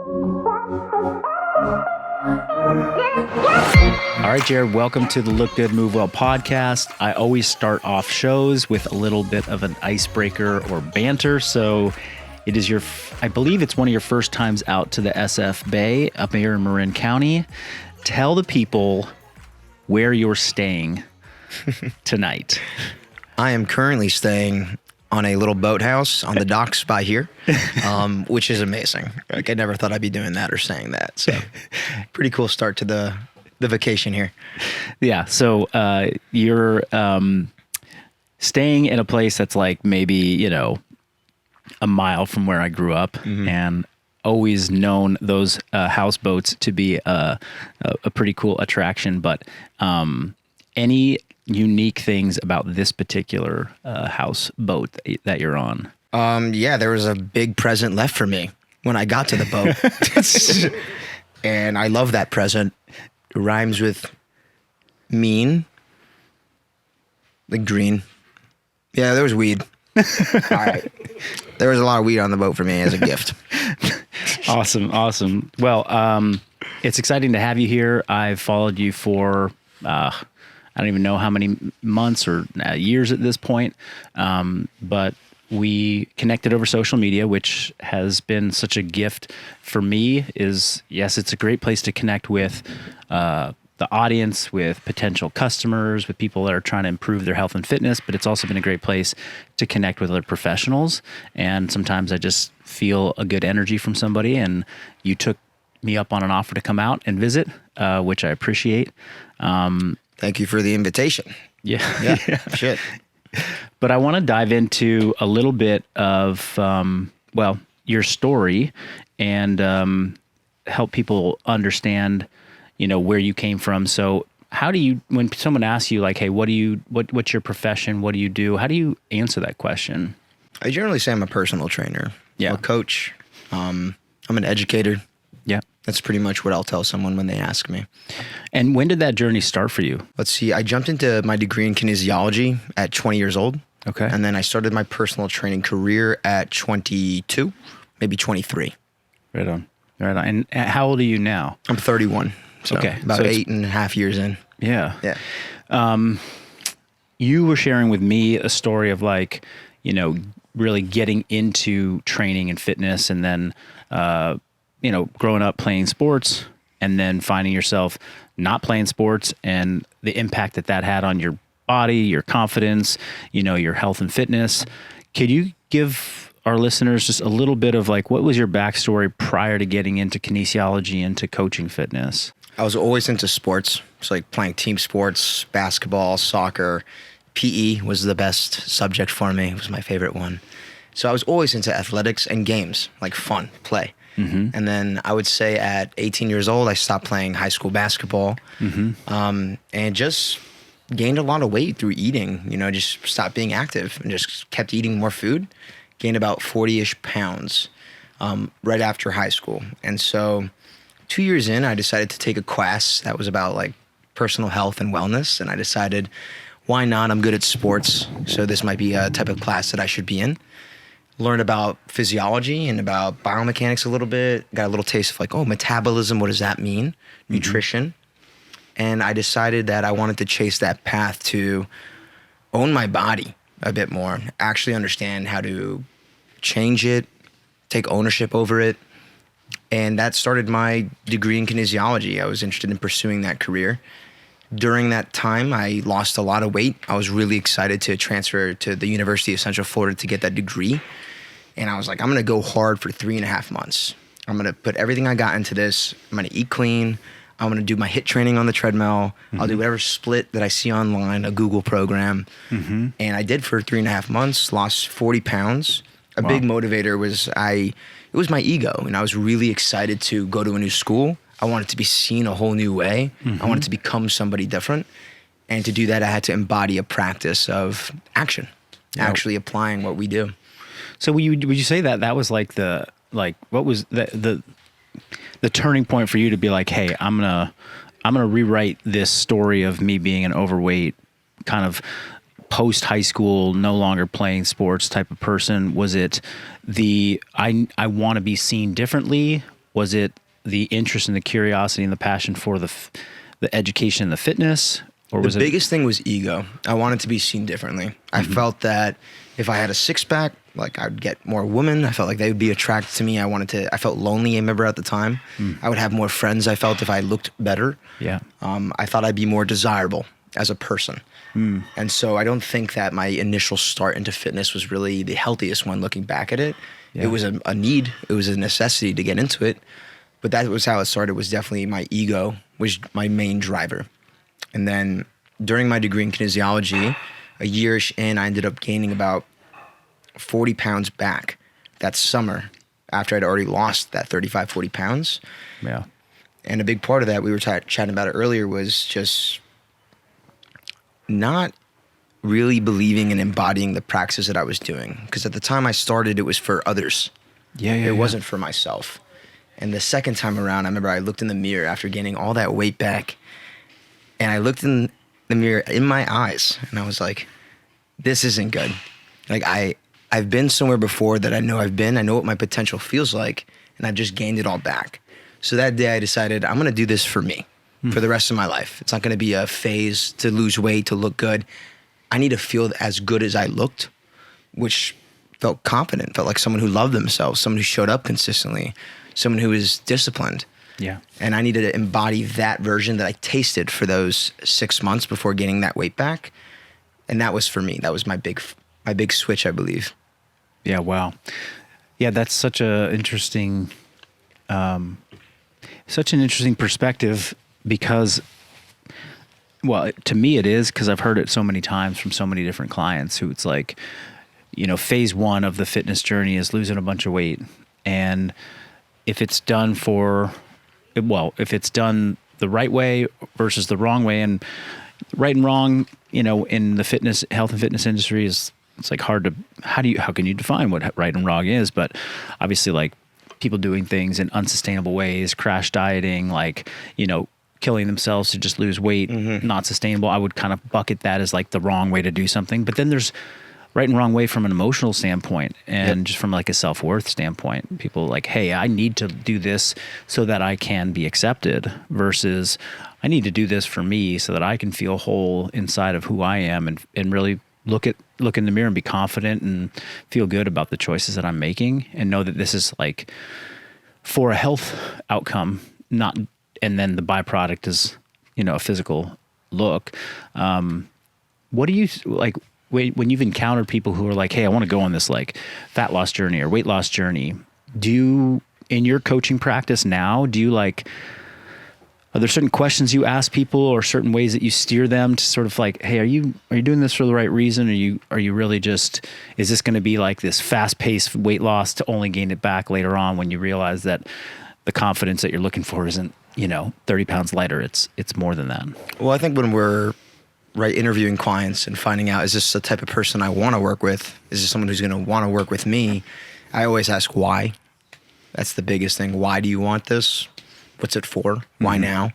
All right, Jarrod, welcome to the Look Good, Move Well podcast. I always start off shows with a little bit of an icebreaker or banter. So it is I believe it's one of your first times out to the SF Bay up here in Marin County. Tell the people where you're staying tonight. I am currently staying on a little boathouse on the docks by here, which is amazing. Like, I never thought I'd be doing that or saying that. So pretty cool start to the vacation here. Yeah. So you're staying in a place that's like maybe, a mile from where I grew up, and always known those houseboats to be a pretty cool attraction. But any unique things about this particular houseboat that you're on? Yeah, there was a big present left for me when I got to the boat. And I love that present. It rhymes with mean, like green. Yeah, there was weed. All right. There was a lot of weed on the boat for me as a gift. Awesome. Well, it's exciting to have you here. I've followed you for, I don't even know how many months or years at this point. But we connected over social media, which has been such a gift for me. Yes, it's a great place to connect with the audience, with potential customers, with people that are trying to improve their health and fitness, but it's also been a great place to connect with other professionals. And sometimes I just feel a good energy from somebody, and you took me up on an offer to come out and visit, which I appreciate. Thank you for the invitation. Yeah. Shit. But I want to dive into a little bit of, your story and help people understand, where you came from. So how do you, when someone asks you like, hey, what's your profession? What do you do? How do you answer that question? I generally say I'm a personal trainer. Yeah. I'm a coach. I'm an educator. Yeah. That's pretty much what I'll tell someone when they ask me. And when did that journey start for you? Let's see. I jumped into my degree in kinesiology at 20 years old. Okay. And then I started my personal training career at 22, maybe 23. Right on. And how old are you now? I'm 31. So okay. About so 8.5 years in. Yeah. Yeah. You were sharing with me a story of like, really getting into training and fitness, and then, growing up playing sports and then finding yourself not playing sports and the impact that had on your body, your confidence, your health and fitness. Could you give our listeners just a little bit of like, what was your backstory prior to getting into kinesiology, into coaching fitness? I was always into sports. So like playing team sports, basketball, soccer. PE was the best subject for me. It was my favorite one. So I was always into athletics and games, like fun, play. Mm-hmm. And then I would say at 18 years old, I stopped playing high school basketball, and just gained a lot of weight through eating, just stopped being active and just kept eating more food. Gained about 40-ish pounds right after high school. And so 2 years in, I decided to take a class that was about like personal health and wellness. And I decided, why not? I'm good at sports, so this might be a type of class that I should be in. Learned about physiology and about biomechanics a little bit. Got a little taste of like, metabolism, what does that mean? Nutrition. And I decided that I wanted to chase that path to own my body a bit more, actually understand how to change it, take ownership over it. And that started my degree in kinesiology. I was interested in pursuing that career. During that time, I lost a lot of weight. I was really excited to transfer to the University of Central Florida to get that degree. And I was like, I'm going to go hard for 3.5 months. I'm going to put everything I got into this. I'm going to eat clean. I'm going to do my HIIT training on the treadmill. I'll do whatever split that I see online, a Google program. And I did for 3.5 months, lost 40 pounds. A big motivator was it was my ego. And I was really excited to go to a new school. I wanted to be seen a whole new way. I wanted to become somebody different. And to do that, I had to embody a practice of action, actually applying what we do. So would you say that was like what was the turning point for you to be like, hey, I'm gonna rewrite this story of me being an overweight, kind of post high school, no longer playing sports type of person? Was it I want to be seen differently? Was it the interest and the curiosity and the passion for the education and the fitness? Or was The biggest thing was ego. I wanted to be seen differently. I felt that if I had a six-pack, like I'd get more women. I felt like they would be attracted to me. I felt lonely, I remember at the time. I would have more friends, I felt, if I looked better. Yeah. I thought I'd be more desirable as a person. And so I don't think that my initial start into fitness was really the healthiest one looking back at it. Yeah. It was a need. It was a necessity to get into it. But that was how it started, was definitely my ego was my main driver. And then during my degree in kinesiology, a year-ish in, I ended up gaining about 40 pounds back that summer after I'd already lost that 35, 40 pounds. Yeah. And a big part of that, we were chatting about it earlier, was just not really believing and embodying the practices that I was doing. Because at the time I started, it was for others. It wasn't for myself. And the second time around, I remember I looked in the mirror after gaining all that weight back, and I looked in the mirror in my eyes, and I was like, this isn't good. Like I've been somewhere before that I know I've been. I know what my potential feels like, and I've just gained it all back. So that day I decided I'm going to do this for me for the rest of my life. It's not going to be a phase to lose weight, to look good. I need to feel as good as I looked, which felt confident, felt like someone who loved themselves, someone who showed up consistently, someone who was disciplined. Yeah. And I needed to embody that version that I tasted for those 6 months before gaining that weight back. And that was for me. That was my big switch, I believe. Yeah. Wow. Yeah. That's such an interesting perspective, because, well, to me it is, because I've heard it so many times from so many different clients who it's like, phase one of the fitness journey is losing a bunch of weight. And if it's done if it's done the right way versus the wrong way, and right and wrong, in the health and fitness industry it's like hard to, how can you define what right and wrong is? But obviously, like, people doing things in unsustainable ways, crash dieting, like, killing themselves to just lose weight, not sustainable. I would kind of bucket that as like the wrong way to do something. But then there's right and wrong way from an emotional standpoint, and just from like a self-worth standpoint. People like, hey, I need to do this so that I can be accepted, versus I need to do this for me so that I can feel whole inside of who I am, and really look in the mirror and be confident and feel good about the choices that I'm making, and know that this is like for a health outcome, not, and then the byproduct is, a physical look. What do you like when you've encountered people who are like, hey, I want to go on this like fat loss journey or weight loss journey? Do you, in your coaching practice now, are there certain questions you ask people, or certain ways that you steer them to sort of like, hey, are you doing this for the right reason? Are you really just, is this going to be like this fast paced weight loss to only gain it back later on when you realize that the confidence that you're looking for isn't, 30 pounds lighter? It's more than that. Well, I think when we're interviewing clients and finding out, is this the type of person I want to work with? Is this someone who's going to want to work with me? I always ask why. That's the biggest thing. Why do you want this? What's it for? Why now?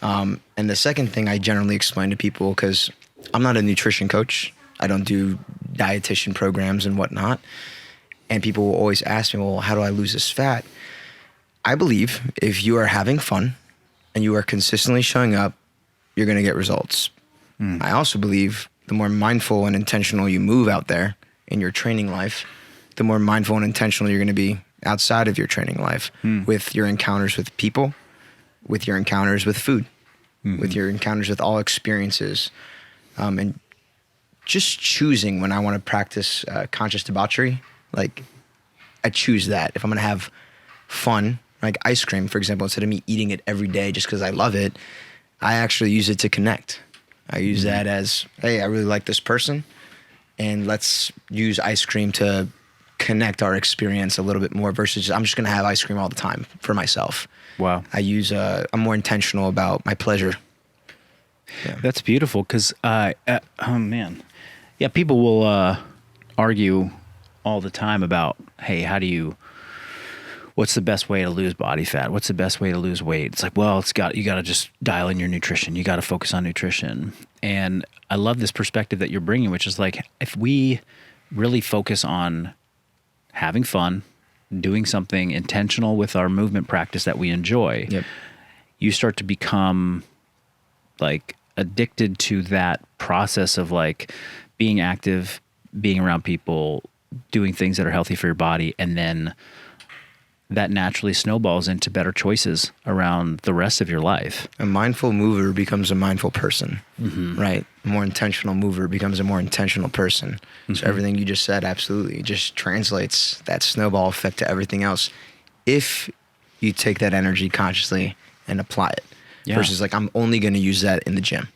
And the second thing I generally explain to people, because I'm not a nutrition coach. I don't do dietitian programs and whatnot. And people will always ask me, well, how do I lose this fat? I believe if you are having fun and you are consistently showing up, you're going to get results. I also believe the more mindful and intentional you move out there in your training life, the more mindful and intentional you're going to be outside of your training life, with your encounters with people, with your encounters with food, with your encounters with all experiences, and just choosing when I want to practice conscious debauchery. Like, I choose that. If I'm going to have fun, like ice cream, for example, instead of me eating it every day just because I love it, I actually use it to connect. I use that as, hey, I really like this person, and let's use ice cream to connect our experience a little bit more, versus I'm just going to have ice cream all the time for myself. Wow. I'm more intentional about my pleasure. Yeah. That's beautiful, because, oh man. Yeah, people will argue all the time about, hey, what's the best way to lose body fat? What's the best way to lose weight? It's like, well, you got to just dial in your nutrition. You got to focus on nutrition. And I love this perspective that you're bringing, which is like, if we really focus on having fun, doing something intentional with our movement practice that we enjoy, Yep. you start to become like addicted to that process of like being active, being around people, doing things that are healthy for your body, and then that naturally snowballs into better choices around the rest of your life. A mindful mover becomes a mindful person, right? A more intentional mover becomes a more intentional person. So everything you just said, absolutely, just translates that snowball effect to everything else if you take that energy consciously and apply it. Yeah. Versus like, I'm only going to use that in the gym.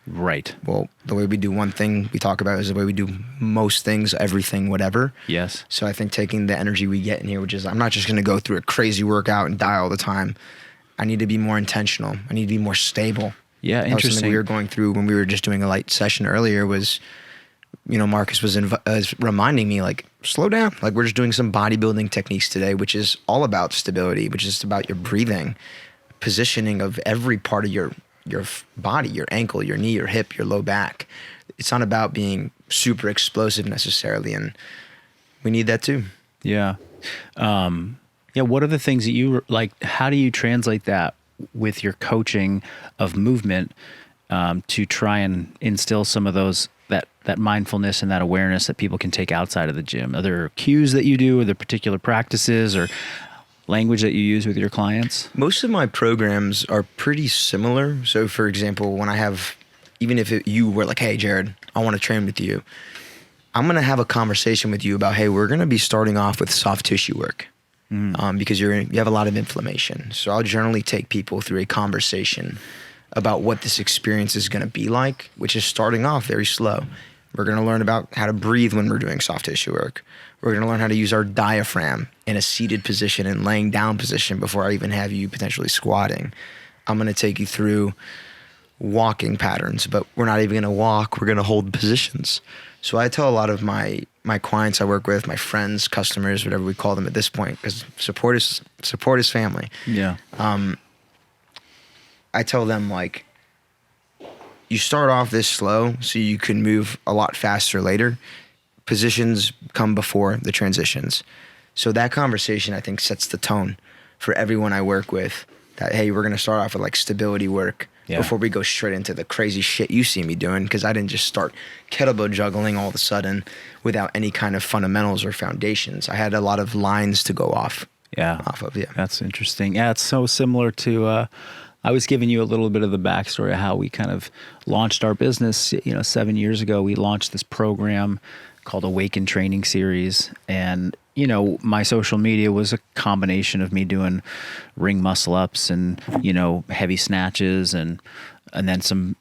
Right. Well, the way we do one thing we talk about is the way we do most things, everything, whatever. Yes. So I think taking the energy we get in here, which is I'm not just going to go through a crazy workout and die all the time. I need to be more intentional. I need to be more stable. Yeah, That was interesting. something we were going through when we were just doing a light session earlier was, Marcus was reminding me, like, slow down. Like, we're just doing some bodybuilding techniques today, which is all about stability, which is about your breathing, positioning of every part of your body, your ankle, your knee, your hip, your low back. It's not about being super explosive necessarily, and we need that too. Yeah. Yeah. What are the things that you like? How do you translate that with your coaching of movement to try and instill some of those that mindfulness and that awareness that people can take outside of the gym? Are there cues that you do, or the particular practices or language that you use with your clients? Most of my programs are pretty similar. So, for example, when I have, even if you were like, hey, Jarrod, I want to train with you, I'm going to have a conversation with you about, hey, we're going to be starting off with soft tissue work because you have a lot of inflammation. So I'll generally take people through a conversation about what this experience is going to be like, which is starting off very slow. We're going to learn about how to breathe when we're doing soft tissue work. We're going to learn how to use our diaphragm in a seated position and laying down position before I even have you potentially squatting. I'm going to take you through walking patterns, but we're not even going to walk. We're going to hold positions. So I tell a lot of my clients I work with, my friends, customers, whatever we call them at this point, because support is family. Yeah. I tell them, like, you start off this slow so you can move a lot faster later. Positions come before the transitions. So that conversation, I think, sets the tone for everyone I work with that, hey, we're going to start off with like stability work before we go straight into the crazy shit you see me doing, because I didn't just start kettlebell juggling all of a sudden without any kind of fundamentals or foundations. I had a lot of lines to go off. Off of. That's interesting. Yeah, it's so similar to I was giving you a little bit of the backstory of how we kind of launched our business. 7 years ago, we launched this program called Awaken Training Series. And, my social media was a combination of me doing ring muscle ups and, heavy snatches and then some,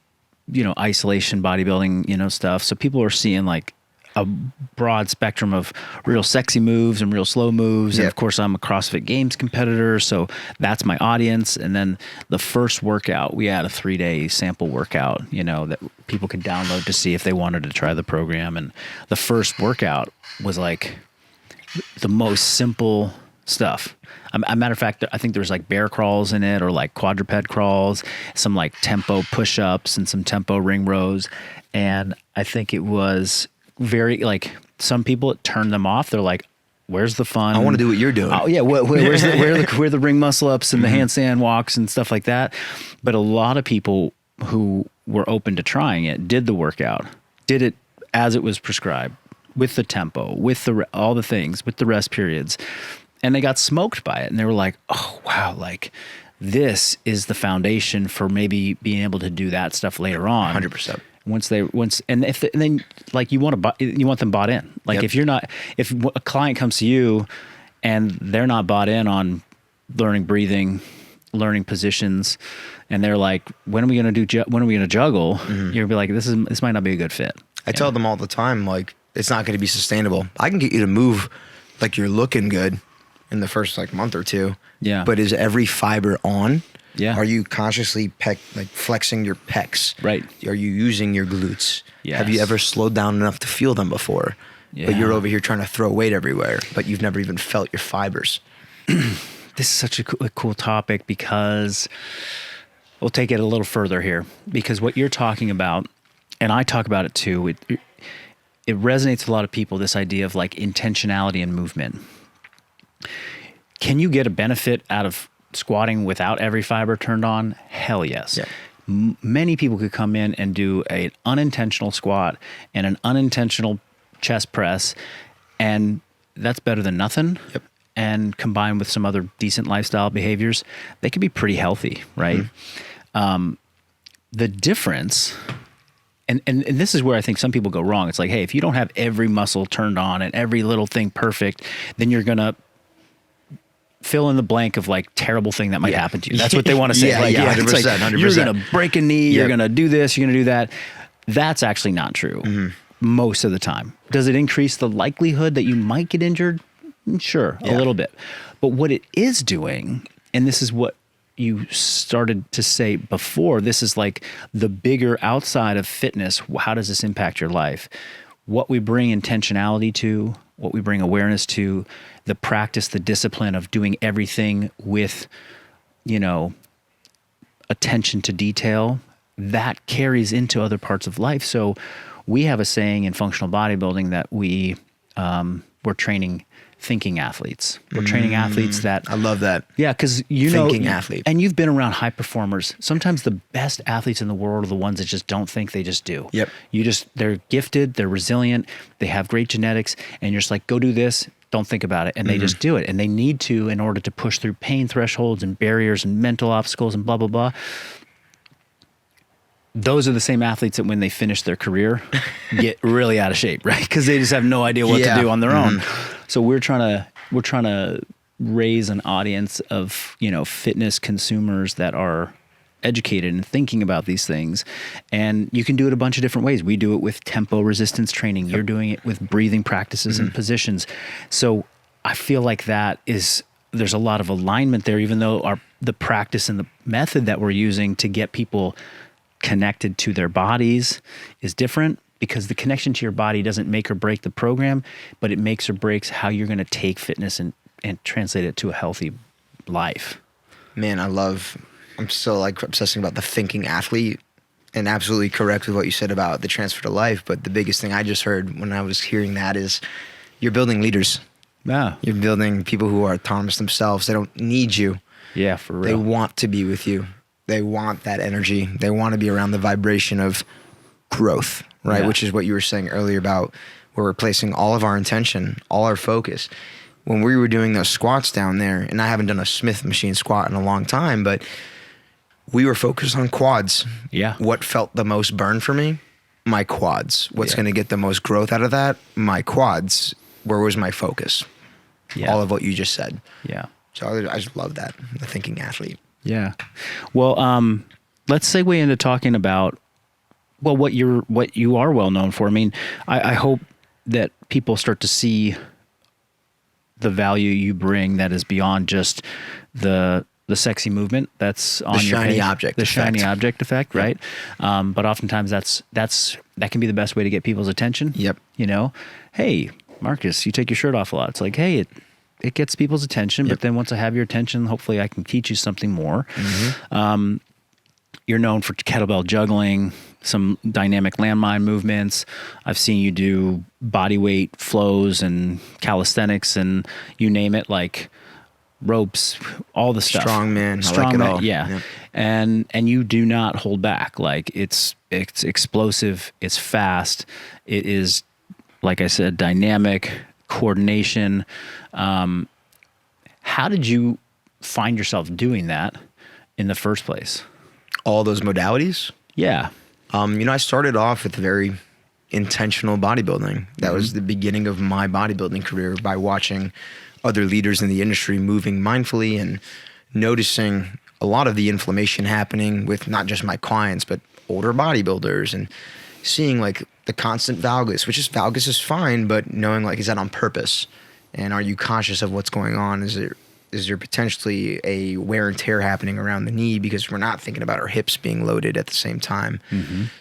isolation bodybuilding, stuff. So people are seeing like a broad spectrum of real sexy moves and real slow moves. And of course I'm a CrossFit Games competitor, so that's my audience. And then the first workout, we had a 3-day sample workout, that people could download to see if they wanted to try the program. And the first workout was like the most simple stuff. A matter of fact, I think there was like bear crawls in it, or like quadruped crawls, some like tempo push-ups and some tempo ring rows. And I think it was very, like, some people, it turned them off. They're like, where's the fun? I want to do what you're doing. Oh yeah. Where are the ring muscle ups and the handstand walks and stuff like that? But a lot of people who were open to trying it did the workout, did it as it was prescribed, with the tempo, with all the things, with the rest periods. And they got smoked by it. And they were like, oh wow, like this is the foundation for maybe being able to do that stuff later on. 100%. And then like you want them bought in. Like if a client comes to you and they're not bought in on learning breathing, learning positions, and they're like, when are we going to juggle? You're gonna be like, this might not be a good fit. I tell them all the time, like, it's not going to be sustainable. I can get you to move like you're looking good in the first like month or two. Yeah. But is every fiber on? Yeah. Are you consciously flexing your pecs? Right. Are you using your glutes? Yes. Have you ever slowed down enough to feel them before? Yeah. But you're over here trying to throw weight everywhere, but you've never even felt your fibers. This is such a cool topic, because we'll take it a little further here, because what you're talking about, and I talk about it too, it resonates with a lot of people, this idea of like intentionality and movement. Can you get a benefit out of squatting without every fiber turned on? Hell yes. Yeah. Many people could come in and do an unintentional squat and an unintentional chest press, and that's better than nothing. Yep. And combined with some other decent lifestyle behaviors, they can be pretty healthy, right? The difference, and this is where I think some people go wrong. It's like, hey, if you don't have every muscle turned on and every little thing perfect, then you're going to fill in the blank of like terrible thing that might happen to you. That's what they want to say. Yeah, like, 100%, it's like, 100%. you're going to break a knee, you're going to do this, you're going to do that. That's actually not true most of the time. Does it increase the likelihood that you might get injured? Sure, a little bit. But what it is doing, and this is what you started to say before, this is like the bigger outside of fitness. How does this impact your life? What we bring intentionality to, what we bring awareness to, the practice, the discipline of doing everything with, attention to detail, that carries into other parts of life. So we have a saying in functional bodybuilding that we're training thinking athletes. We're training athletes that... I love that. Yeah, because thinking athlete. And you've been around high performers. Sometimes the best athletes in the world are the ones that just don't think, they just do. Yep. They're gifted, they're resilient, they have great genetics, and you're just like, go do this, don't think about it. And they just do it. And they need to in order to push through pain thresholds and barriers and mental obstacles and blah, blah, blah. Those are the same athletes that when they finish their career get really out of shape, right? Because they just have no idea what to do on their own. So we're trying to raise an audience of, fitness consumers that are educated and thinking about these things. And you can do it a bunch of different ways. We do it with tempo resistance training. You're doing it with breathing practices and positions. So I feel like there's a lot of alignment there, even though the practice and the method that we're using to get people connected to their bodies is different, because the connection to your body doesn't make or break the program, but it makes or breaks how you're going to take fitness and translate it to a healthy life. Man, I'm still like obsessing about the thinking athlete, and absolutely correct with what you said about the transfer to life. But the biggest thing I just heard when I was hearing that is you're building leaders. Yeah. You're building people who are autonomous themselves. They don't need you. Yeah, for real. They want to be with you. They want that energy. They want to be around the vibration of growth, right? Yeah. Which is what you were saying earlier about we're replacing all of our intention, all our focus. When we were doing those squats down there, and I haven't done a Smith machine squat in a long time, but we were focused on quads. Yeah. What felt the most burn for me? My quads. What's going to get the most growth out of that? My quads. Where was my focus? Yeah. All of what you just said. Yeah. So I just love that, the thinking athlete. Yeah. Well, let's segue into talking about, what you are well known for. I mean, I hope that people start to see the value you bring that is beyond just the sexy movement that's on the your shiny page. object The effect. shiny object effect, right? But oftentimes that can be the best way to get people's attention. Yep. Hey, Marcus, you take your shirt off a lot. It's like, hey, it gets people's attention, but then once I have your attention, hopefully I can teach you something more. You're known for kettlebell juggling, some dynamic landmine movements. I've seen you do body weight flows and calisthenics and you name it, like ropes, all the stuff. Strongman. I like it all. Yeah. Yep. And you do not hold back. Like it's explosive. It's fast. It is, like I said, dynamic, coordination. How did you find yourself doing that in the first place? All those modalities? Yeah. I started off with very intentional bodybuilding. That was the beginning of my bodybuilding career, by watching other leaders in the industry moving mindfully and noticing a lot of the inflammation happening with not just my clients, but older bodybuilders, and seeing like the constant valgus, which is valgus is fine, but knowing like, is that on purpose? And are you conscious of what's going on? Is there potentially a wear and tear happening around the knee because we're not thinking about our hips being loaded at the same time?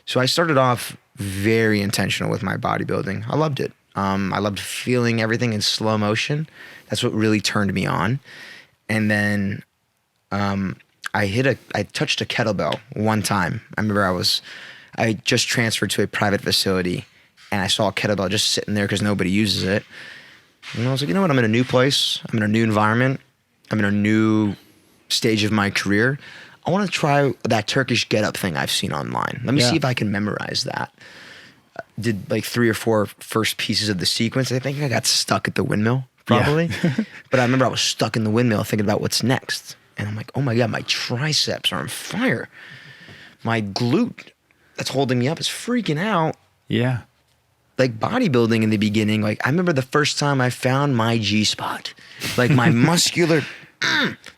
So I started off very intentional with my bodybuilding. I loved it. I loved feeling everything in slow motion. That's what really turned me on. And then I touched a kettlebell one time. I remember I just transferred to a private facility and I saw a kettlebell just sitting there because nobody uses it. And I was like, you know what? I'm in a new place. I'm in a new environment. I'm in a new stage of my career. I want to try that Turkish get-up thing I've seen online. Let me see if I can memorize that. Did like 3 or 4 first pieces of the sequence. I think I got stuck at the windmill, probably. Yeah. But I remember I was stuck in the windmill thinking about what's next. And I'm like, oh my God, my triceps are on fire. My glute that's holding me up is freaking out. Yeah. Like bodybuilding in the beginning, like I remember the first time I found my G-spot, like my muscular,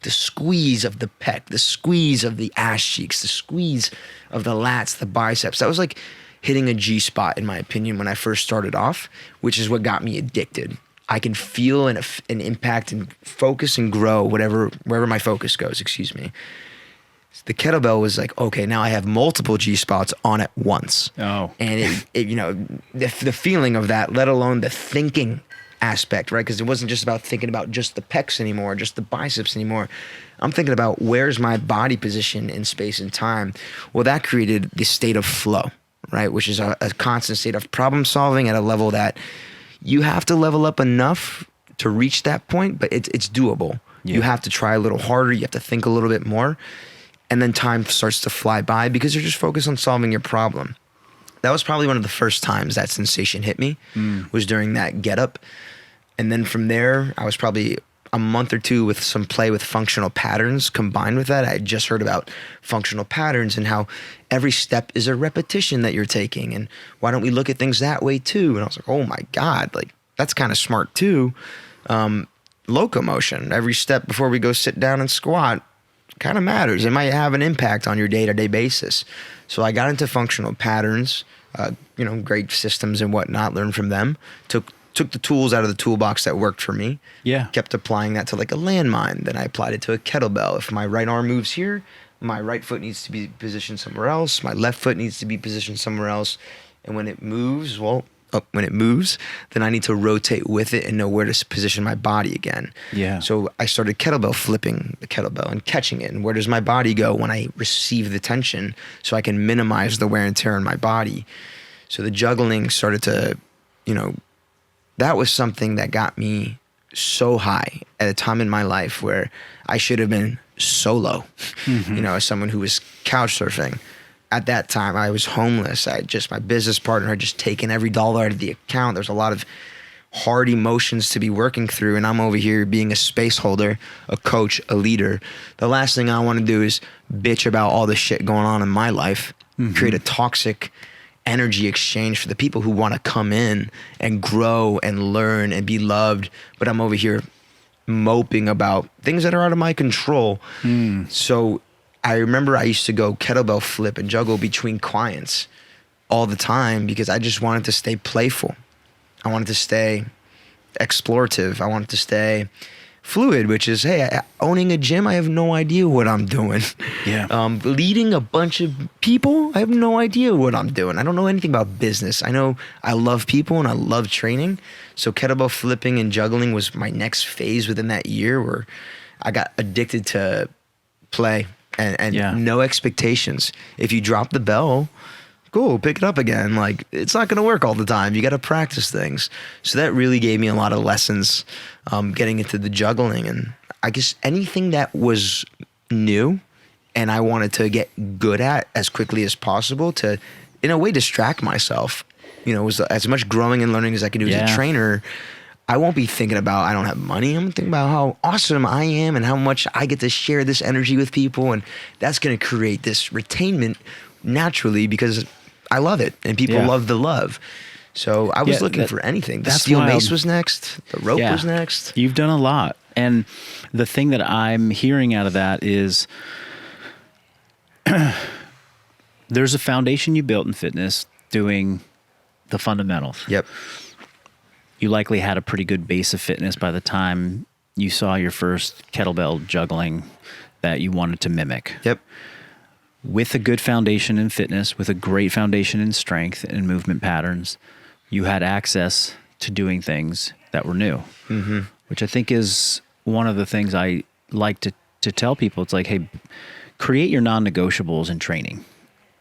the squeeze of the pec, the squeeze of the ass cheeks, the squeeze of the lats, the biceps. That was like hitting a G-spot, in my opinion, when I first started off, which is what got me addicted. I can feel an impact and focus and grow wherever my focus goes, excuse me. The kettlebell was like, okay, now I have multiple G-spots on at once. Oh. And it you know, the feeling of that, let alone the thinking aspect, right? Because it wasn't just about thinking about just the pecs anymore, just the biceps anymore. I'm thinking about where's my body position in space and time. Well, that created the state of flow, right? Which is a constant state of problem solving at a level that you have to level up enough to reach that point, but it's doable. Yeah. You have to try a little harder. You have to think a little bit more. And then time starts to fly by because you're just focused on solving your problem. That was probably one of the first times that sensation hit me, was during that get-up. And then from there, I was probably a month or 2 with some play with functional patterns. Combined with that, I had just heard about functional patterns and how every step is a repetition that you're taking. And why don't we look at things that way too? And I was like, oh my God, like that's kind of smart too. Locomotion, every step before we go sit down and squat kind of matters. It might have an impact on your day-to-day basis. So I got into functional patterns, great systems and whatnot, learned from them, took the tools out of the toolbox that worked for me. Yeah. Kept applying that to like a landmine. Then I applied it to a kettlebell. If my right arm moves here, my right foot needs to be positioned somewhere else. My left foot needs to be positioned somewhere else. And when it moves, then I need to rotate with it and know where to position my body again. Yeah. So I started kettlebell flipping the kettlebell and catching it. And where does my body go when I receive the tension so I can minimize the wear and tear on my body? So the juggling started to, that was something that got me so high at a time in my life where I should have been solo, as someone who was couch surfing. At that time, I was homeless. My business partner had just taken every dollar out of the account. There's a lot of hard emotions to be working through. And I'm over here being a space holder, a coach, a leader. The last thing I want to do is bitch about all the shit going on in my life, create a toxic energy exchange for the people who want to come in and grow and learn and be loved. But I'm over here moping about things that are out of my control. So I remember I used to go kettlebell flip and juggle between clients all the time because I just wanted to stay playful. I wanted to stay explorative. I wanted to stay fluid, which is, hey, owning a gym, I have no idea what I'm doing. Yeah. Leading a bunch of people, I have no idea what I'm doing. I don't know anything about business. I know I love people and I love training. So kettlebell flipping and juggling was my next phase within that year where I got addicted to play. And no expectations. If you drop the bell, cool, pick it up again. Like, it's not going to work all the time. You got to practice things. So that really gave me a lot of lessons getting into the juggling. And I guess anything that was new and I wanted to get good at as quickly as possible to, in a way, distract myself. Was as much growing and learning as I could do as a trainer. I won't be thinking about I don't have money. I'm thinking about how awesome I am and how much I get to share this energy with people. And that's going to create this retainment naturally because I love it and people love the love. So I was looking for anything. The steel mace was next. The rope was next. You've done a lot. And the thing that I'm hearing out of that is there's a foundation you built in fitness doing the fundamentals. Yep. You likely had a pretty good base of fitness by the time you saw your first kettlebell juggling that you wanted to mimic. Yep. With a good foundation in fitness, with a great foundation in strength and movement patterns, you had access to doing things that were new, which I think is one of the things I like to tell people. It's like, hey, create your non-negotiables in training.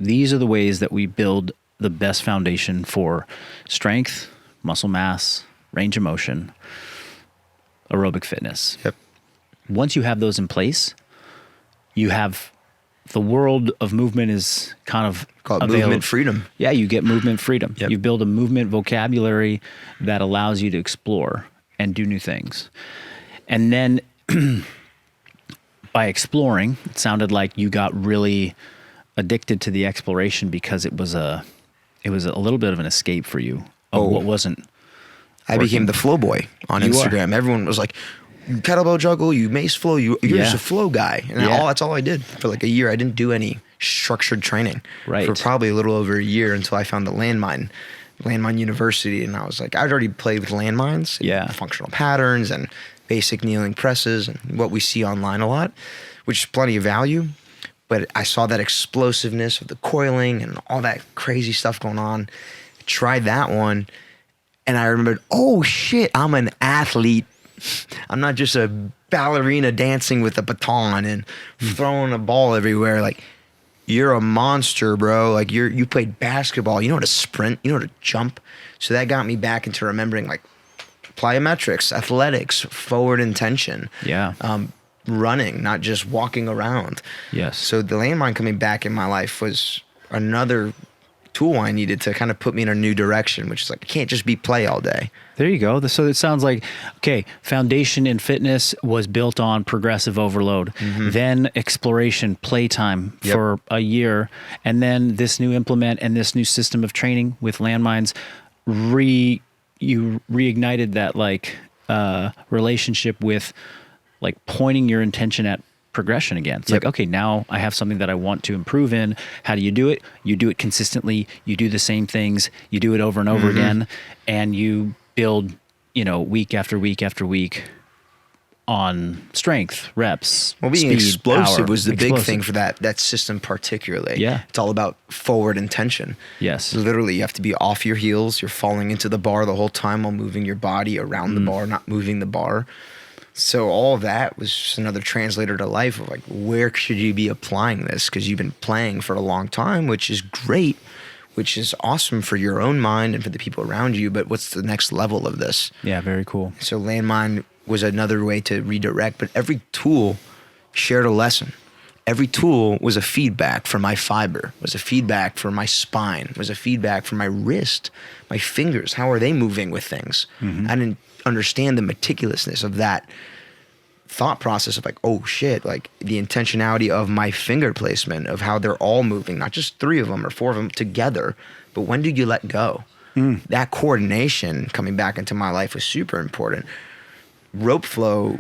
These are the ways that we build the best foundation for strength, muscle mass, range of motion. aerobic fitness. Yep. Once you have those in place, you have the world of movement is kind of Called movement freedom. Yeah, you get movement freedom. Yep. You build a movement vocabulary that allows you to explore and do new things. And then by exploring, it sounded like you got really addicted to the exploration because it was a little bit of an escape for you of what wasn't. I became the flow boy on Instagram. Everyone was like, kettlebell juggle, you mace flow, you're just a flow guy. And that's all I did for like a year. I didn't do any structured training for probably a little over a year until I found the Landmine University. And I was like, I'd already played with landmines, and functional patterns and basic kneeling presses and what we see online a lot, which is plenty of value. But I saw that explosiveness of the coiling and all that crazy stuff going on. I tried that one. And I remembered, oh shit, I'm an athlete. I'm not just a ballerina dancing with a baton and throwing a ball everywhere. Like, you're a monster, bro. Like, you played basketball. You know how to sprint. You know how to jump. So that got me back into remembering, like, plyometrics, athletics, forward intention. Yeah. Running, not just walking around. Yes. So the landmine coming back in my life was another tool I needed to kind of put me in a new direction, which is like, I can't just be play all day. There you go. So it sounds like, okay, foundation in fitness was built on progressive overload, then exploration, playtime for a year, and then this new implement and this new system of training with landmines, you reignited that like relationship with like pointing your intention at progression again. It's like, okay, now I have something that I want to improve in. How do you do it? You do it consistently. You do the same things. You do it over and over again, and you build, week after week after week on strength, reps, well, being speed, explosive power. was the big thing for that system particularly. Yeah. It's all about forward intention. Yes. Literally, you have to be off your heels. You're falling into the bar the whole time while moving your body around the bar, not moving the bar. So all of that was just another translator to life of like, where should you be applying this? Because you've been playing for a long time, which is great, which is awesome for your own mind and for the people around you. But what's the next level of this? Yeah, very cool. So landmine was another way to redirect, but every tool shared a lesson. Every tool was a feedback for my fiber, was a feedback for my spine, was a feedback for my wrist, my fingers. How are they moving with things? I didn't understand the meticulousness of that thought process of like, oh shit, like the intentionality of my finger placement, of how they're all moving, not just 3 of them or 4 of them together, but when do you let go? That coordination coming back into my life was super important. Rope flow,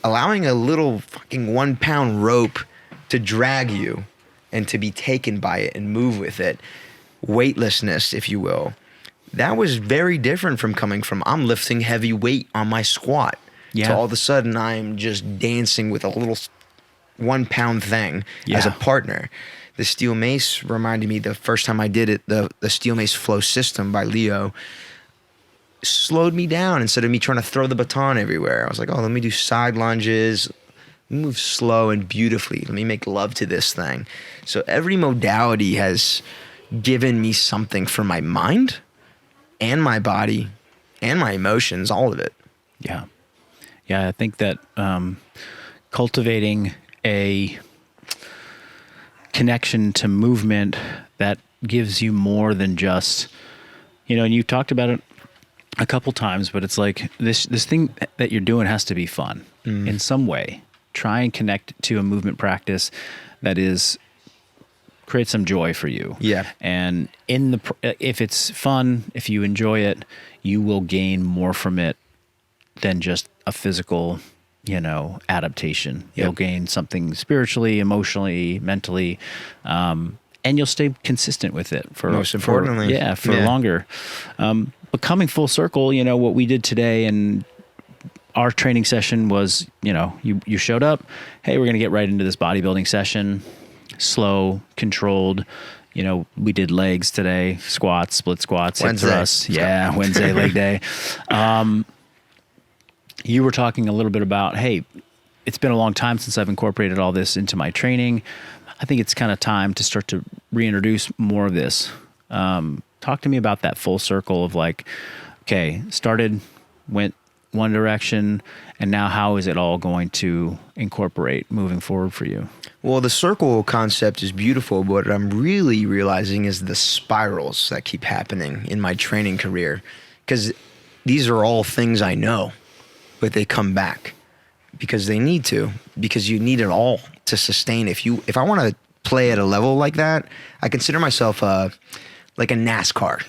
allowing a little fucking 1 pound rope to drag you and to be taken by it and move with it. Weightlessness, if you will. That was very different from coming from, I'm lifting heavy weight on my squat. Yeah. To all of a sudden I'm just dancing with a little 1 pound thing as a partner. The steel mace reminded me the first time I did it, the steel mace flow system by Leo slowed me down instead of me trying to throw the baton everywhere. I was like, oh, let me do side lunges, move slow and beautifully. Let me make love to this thing. So every modality has given me something for my mind and my body and my emotions, all of it. Yeah. Yeah, I think that cultivating a connection to movement that gives you more than just, and you've talked about it a couple times, but it's like this thing that you're doing has to be fun in some way. Try and connect to a movement practice that create some joy for you. Yeah. And if it's fun, if you enjoy it, you will gain more from it than just a physical, adaptation. You'll gain something spiritually, emotionally, mentally, and you'll stay consistent with it for most importantly. For longer. But coming full circle, what we did today and our training session was, you showed up, hey, we're going to get right into this bodybuilding session, slow, controlled. We did legs today, squats, split squats, hip thrusts. Yeah, Wednesday leg day. You were talking a little bit about, hey, it's been a long time since I've incorporated all this into my training. I think it's kind of time to start to reintroduce more of this. Talk to me about that full circle of like, okay, started, went one direction, and now how is it all going to incorporate moving forward for you? Well, the circle concept is beautiful, but what I'm really realizing is the spirals that keep happening in my training career, because these are all things I know, but they come back because they need to, because you need it all to sustain. If I want to play at a level like that, I consider myself like a NASCAR.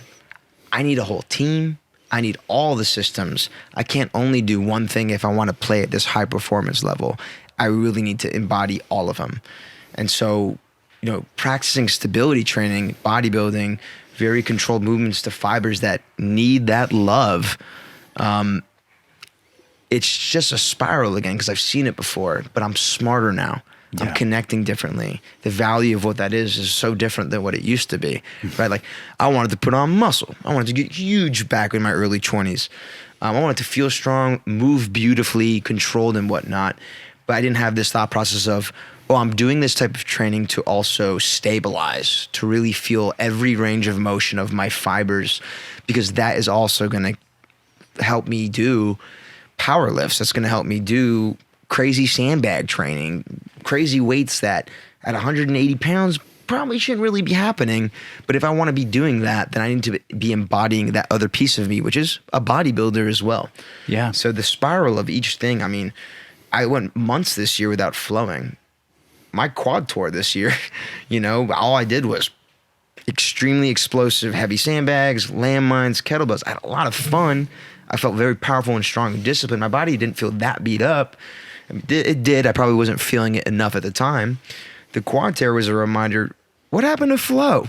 I need a whole team. I need all the systems. I can't only do one thing if I want to play at this high performance level. I really need to embody all of them. And so, practicing stability training, bodybuilding, very controlled movements to fibers that need that love, it's just a spiral again, because I've seen it before, but I'm smarter now. I'm connecting differently. The value of what that is so different than what it used to be, right? Like, I wanted to put on muscle. I wanted to get huge back in my early 20s. I wanted to feel strong, move beautifully, controlled and whatnot. But I didn't have this thought process of, I'm doing this type of training to also stabilize, to really feel every range of motion of my fibers, because that is also going to help me do power lifts. That's going to help me do crazy sandbag training, crazy weights that at 180 pounds probably shouldn't really be happening. But if I want to be doing that, then I need to be embodying that other piece of me, which is a bodybuilder as well. Yeah. So the spiral of each thing, I mean, I went months this year without flowing. My quad tour this year, all I did was extremely explosive, heavy sandbags, landmines, kettlebells. I had a lot of fun. I felt very powerful and strong and disciplined. My body didn't feel that beat up. It did. I probably wasn't feeling it enough at the time. The quad tear was a reminder, what happened to flow?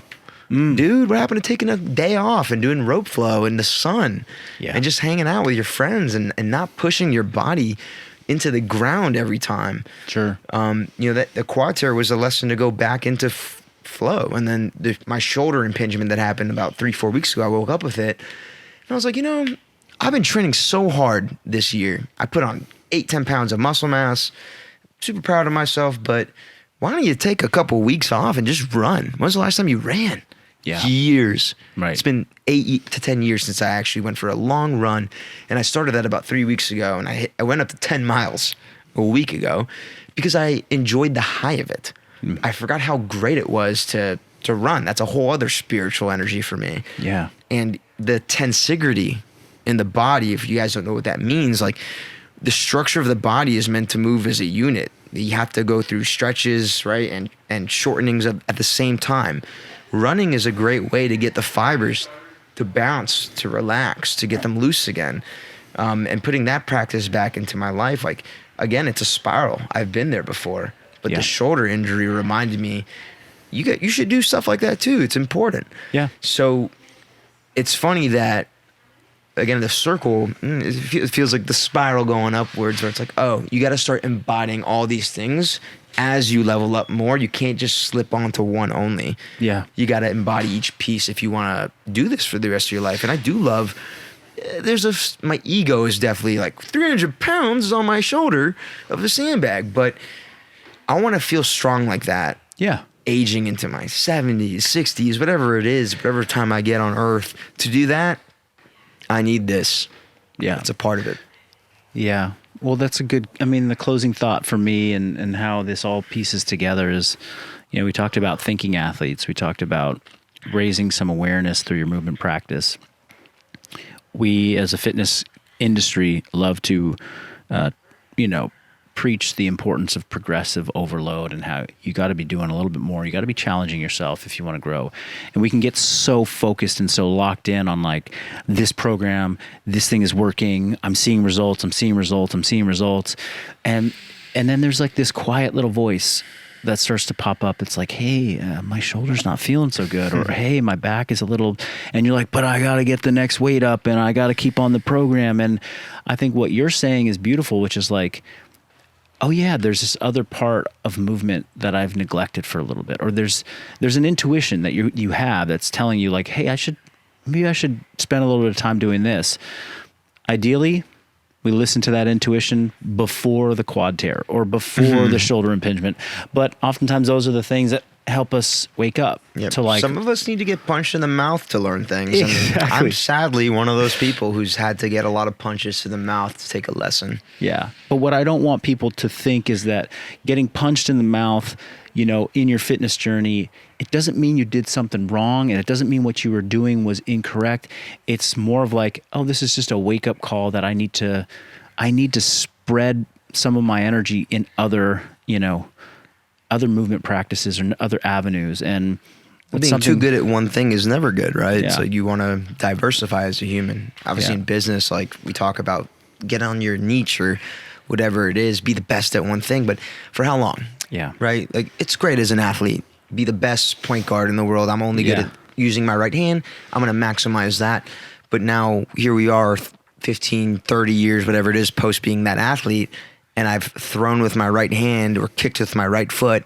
Dude, what happened to taking a day off and doing rope flow in the sun and just hanging out with your friends and not pushing your body into the ground every time? Sure. That the quad tear was a lesson to go back into flow. And then my shoulder impingement that happened about 3-4 weeks ago, I woke up with it. And I was like, I've been training so hard this year. I put on 8-10 pounds of muscle mass. Super proud of myself, but why don't you take a couple weeks off and just run? When's the last time you ran? Yeah. Years. Right. It's been 8 to 10 years since I actually went for a long run. And I started that about 3 weeks ago. And I went up to 10 miles a week ago because I enjoyed the high of it. I forgot how great it was to run. That's a whole other spiritual energy for me. Yeah. And the tensegrity in the body, if you guys don't know what that means, like, the structure of the body is meant to move as a unit. You have to go through stretches, right, and shortenings at the same time. Running is a great way to get the fibers to bounce, to relax, to get them loose again. And putting that practice back into my life, like, again, it's a spiral. I've been there before, but the shoulder injury reminded me, you should do stuff like that too. It's important. Yeah. So it's funny that, again, the circle, it feels like the spiral going upwards, where it's like, you got to start embodying all these things as you level up more. You can't just slip onto one only. Yeah. You got to embody each piece if you want to do this for the rest of your life. And I do love, my ego is definitely like 300 pounds on my shoulder of the sandbag, but I want to feel strong like that. Yeah. Aging into my 70s, 60s, whatever it is, whatever time I get on earth. To do that, I need this. Yeah. It's a part of it. Yeah. Well, that's a good, the closing thought for me and how this all pieces together is, we talked about thinking athletes. We talked about raising some awareness through your movement practice. We, as a fitness industry, love to, preach the importance of progressive overload and how you got to be doing a little bit more. You got to be challenging yourself if you want to grow. And we can get so focused and so locked in on like this program, this thing is working. I'm seeing results. I'm seeing results. I'm seeing results. And then there's like this quiet little voice that starts to pop up. It's like, hey, my shoulder's not feeling so good, or hey, my back is a little, and you're like, but I got to get the next weight up and I got to keep on the program. And I think what you're saying is beautiful, which is like, oh yeah, there's this other part of movement that I've neglected for a little bit, or there's an intuition that you have that's telling you like, hey, maybe I should spend a little bit of time doing this. Ideally, we listen to that intuition before the quad tear or before the shoulder impingement, but oftentimes those are the things that help us wake up to like. Some of us need to get punched in the mouth to learn things. Exactly. And I'm sadly one of those people who's had to get a lot of punches to the mouth to take a lesson. Yeah. But what I don't want people to think is that getting punched in the mouth, you know, in your fitness journey, it doesn't mean you did something wrong, and it doesn't mean what you were doing was incorrect. It's more of like, oh, this is just a wake up call that I need to spread some of my energy in other, you know, other movement practices or other avenues. And being too good at one thing is never good, right? Yeah. So you want to diversify as a human. Obviously Yeah. in business, like we talk about, get on your niche or whatever it is, be the best at one thing, but for how long? Yeah. Right? Like it's great as an athlete, be the best point guard in the world. I'm only good at using my right hand. I'm going to maximize that. But now here we are 15, 30 years, whatever it is, post being that athlete, and I've thrown with my right hand or kicked with my right foot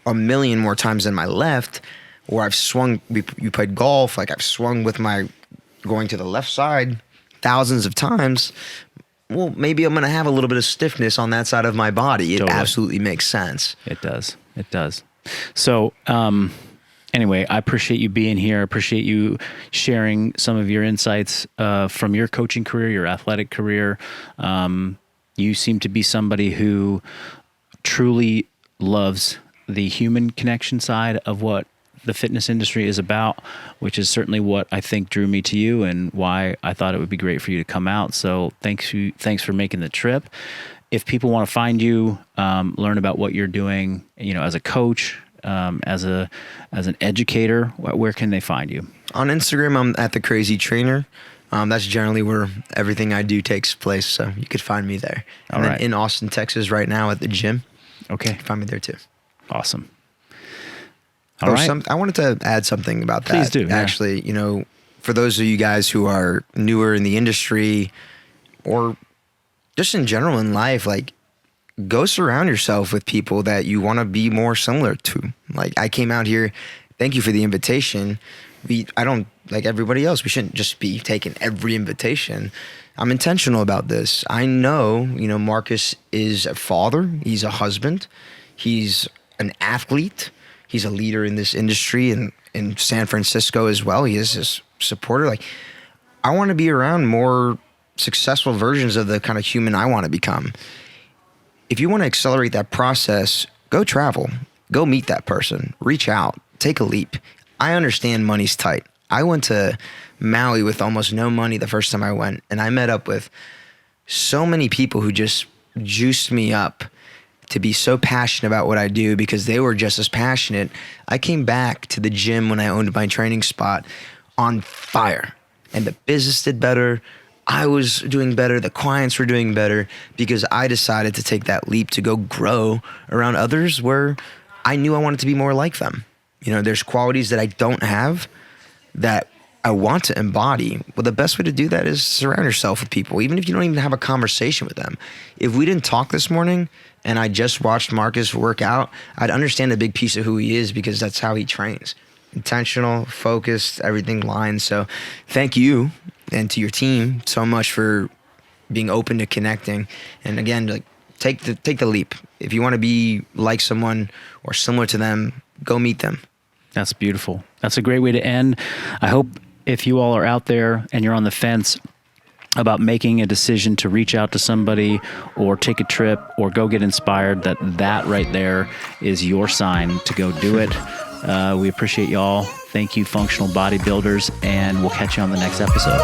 a million more times than my left, or I've swung, you played golf, like I've swung with my going to the left side thousands of times. Well, maybe I'm going to have a little bit of stiffness on that side of my body. It absolutely makes sense. It does. It does. So, anyway, I appreciate you being here. I appreciate you sharing some of your insights from your coaching career, your athletic career. You seem to be somebody who truly loves the human connection side of what the fitness industry is about, which is certainly what I think drew me to you and why I thought it would be great for you to come out. So thanks for making the trip. If people want to find you, learn about what you're doing, you know, as a coach, as an educator, where can they find you? On Instagram, I'm at The Crazy Trainer. That's generally where everything I do takes place, so you could find me there. And then in Austin, Texas right now at the gym. Okay. You can find me there too. Awesome. All right. I wanted to add something about that. Please do. Actually, you know, for those of you guys who are newer in the industry or just in general in life, like, go surround yourself with people that you want to be more similar to. Like, I came out here, thank you for the invitation. I don't, like everybody else, we shouldn't just be taking every invitation. I'm intentional about this. I know, you know, Marcus is a father. He's a husband. He's an athlete. He's a leader in this industry and in San Francisco as well. He is his supporter. Like, I want to be around more successful versions of the kind of human I want to become. If you want to accelerate that process, go travel, go meet that person, reach out, take a leap. I understand money's tight. I went to Maui with almost no money the first time I went, and I met up with so many people who just juiced me up to be so passionate about what I do because they were just as passionate. I came back to the gym when I owned my training spot on fire, and the business did better. I was doing better. The clients were doing better because I decided to take that leap to go grow around others where I knew I wanted to be more like them. You know, there's qualities that I don't have that I want to embody. Well, the best way to do that is surround yourself with people, even if you don't even have a conversation with them. If we didn't talk this morning and I just watched Marcus work out, I'd understand a big piece of who he is because that's how he trains. Intentional, focused, everything lines. So thank you and to your team so much for being open to connecting. And again, like, take the leap. If you want to be like someone or similar to them, go meet them. That's beautiful. That's a great way to end. I hope if you all are out there and you're on the fence about making a decision to reach out to somebody or take a trip or go get inspired, that right there is your sign to go do it. We appreciate y'all. Thank you, Functional Bodybuilders, and we'll catch you on the next episode.